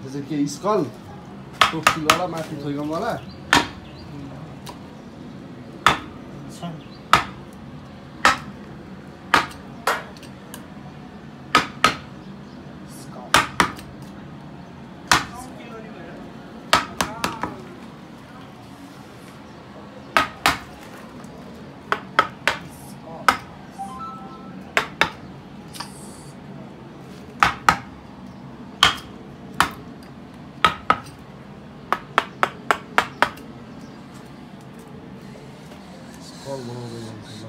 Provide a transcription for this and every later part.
चाहिँ के स्कल टोक्सीवाला माथि थोइगमवाला स्कल बनाउँदै जान्छ ल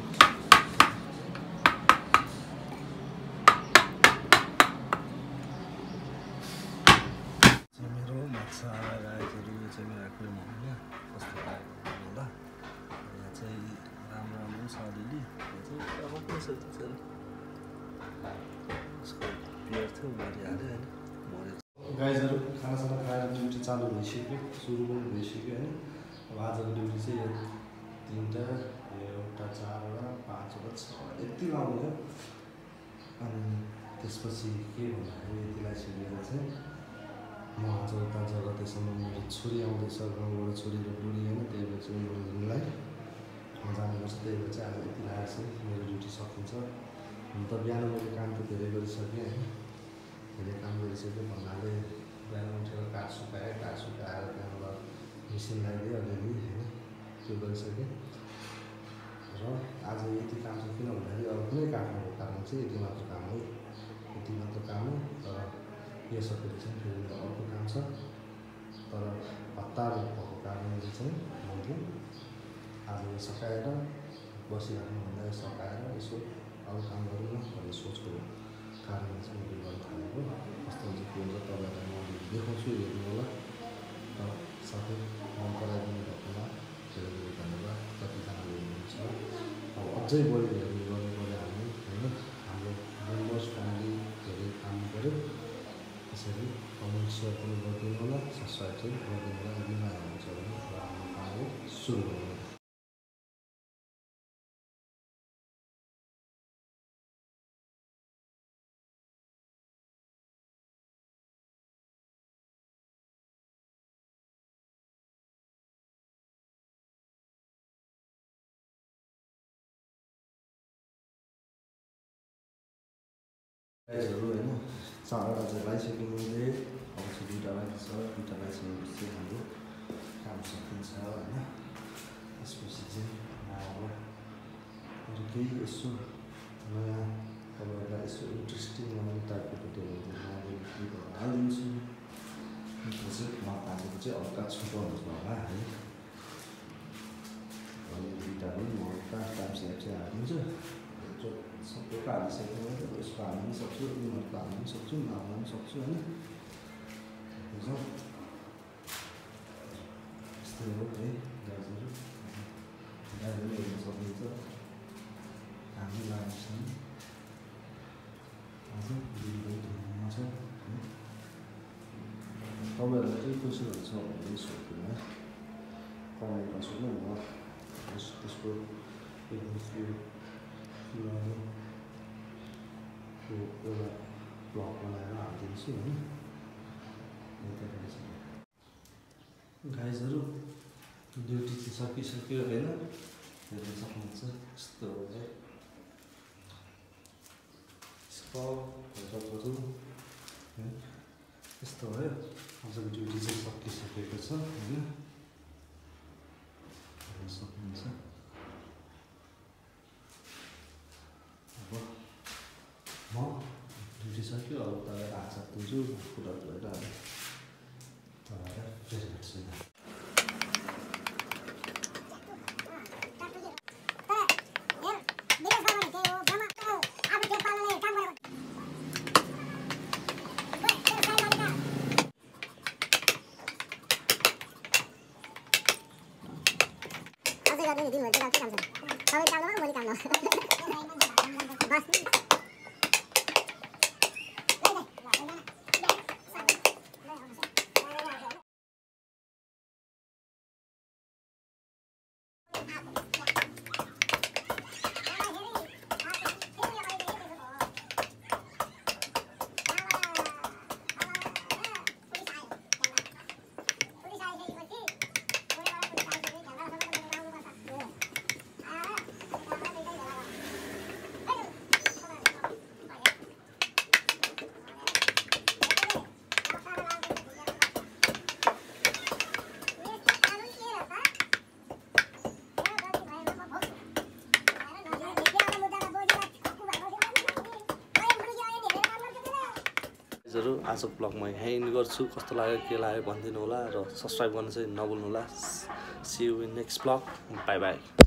मेरो माछा गाईहरू यो चाहिँ मेरो आफै होइन कस्तो खाएको होला यहाँ चाहिँ राम्रो राम्रो छ अलिअलि यो चाहिँ अब कसो त्यसरी यसको प्लेयर थियो मरिहाल्यो होइन गाईहरू खानासाना खाएर ड्युटी चालु भइसक्यो सुरु पनि भइसक्यो होइन अब आजको ड्युटी चाहिँ यो 3टा एउटा 4वटा 5वटा 6 यति लाउने हो अनि त्यसपछि के भन्दाखेरि यति लगाइसकेर चाहिँ म आज उता जगतेसम्म मेरो छोरी आउँदैछ गाउँबाट छोरी र बुढी होइन त्यही भएर चाहिँ उनीहरू घुम्नलाई जानुपर्छ त्यही भएर चाहिँ आज यति लागेको छ मेरो ड्युटी सकिन्छ हुन त बिहान मैले काम त धेरै गरिसकेँ होइन धेरै काम गरिसकेँ भन्नाले बिहान उठेर काठ सुकाएर त्यहाँबाट मिसिन लगाइदिएँ अलिअलि होइन त्यो गरिसकेँ र आज यति काम छ किन भन्दाखेरि अब कुनै काट्नुको कारण चाहिँ यति मात्र काम हो यति मात्र काम हो तर यो सकेर चाहिँ फेरि अर्को काम छ तर हतार भएको कारणले चाहिँ मैले आज यो सकाएर बसिराख्नुभन्दा सकाएर यसो अरू काम गरौँ न भन्ने सोचको कारणले चाहिँ मैले गर्न थालेको कस्तो हुन्छ के हुन्छ तपाईँहरूलाई म देखाउँछु हेर्नु होला र साथै मन पराइदिनु भएकोमा धेरै धेरै धन्यवाद कतिजनाले हुनुहुन्छ अब अझै बढी हेर्नु गर्नु पऱ्यो हामी होइन हाम्रो मेम्बर्स फ्यामिली धेरै काम गऱ्यो त्यसरी कमेन्ट सेयर पनि गरिदिनु होला सब्सक्राइब चाहिँ गरिदिनु होला यदि नयाँ हुनुहुन्छ भने र हाम्रो कामलाई सुरु गरौँ गाईहरू होइन 4वटा चाहिँ लगाइसक्यो मैले अब चाहिँ 2टा बाँकी छ 2टा लगाइसकेपछि चाहिँ हाम्रो काम सकिन्छ होइन त्यसपछि चाहिँ अब अरू केही यसो नयाँ तपाईँहरूलाई यसो इन्ट्रेस्टिङ बनाउने टाइपको भिडियोहरू चाहिँ मैले के हालिदिन्छु त्यो चाहिँ म आजको चाहिँ हल्का छुट्याउनुहोस् न होला है अनि 2टा पनि म हल्का टाइम स्ल्याब चाहिँ हालिदिन्छु सबैको हालिसकेको यसको हाल्नु पनि सक्छु उनीहरूको हाल्नु पनि सक्छु नहाल्नु पनि सक्छु होइन बुझ्छौँ यस्तै हो है गाईहरू गाईहरू हेर्नु सक्नुहुन्छ हामी लगाएको छ आज धुनमा छ तपाईँहरूलाई केही क्वेसनहरू छ भने सोध्नु है कमेन्टमा सोध्नु म त्यसको एउटा ब्लग बनाएर हालिदिन्छु होइन गाईहरू ड्युटी चाहिँ सकिसक्यो होइन हेर्न सक्नुहुन्छ यस्तो हो है स्कलहरू है यस्तो भयो आजको ड्युटी चाहिँ सकिसकेको छ होइन हेर्न सक्नुहुन्छ म ड्युटी सक्यो अब तपाईँ हात साथ दिन्छु कुरा भएर तपाईँलाई फेरि भेट्छु हजुर आजको ब्लगमा यहीँ एन्ड गर्छु। कस्तो लाग्यो के लाग्यो भनिदिनु होला र सब्सक्राइब गर्न चाहिँ नभुल्नु होला। See you in next blog. Bye by.